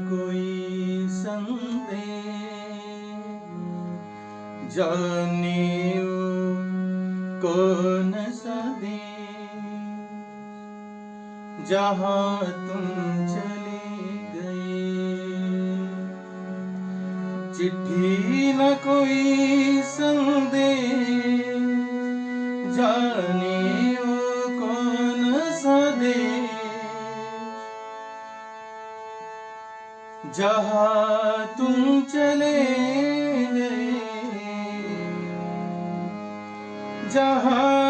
कोई संदेश जाने कौन सा देश जहाँ तुम चले गए। चिट्ठी न कोई संदेश जाने कौन सा देश जहाँ तुम चले गए। जहाँ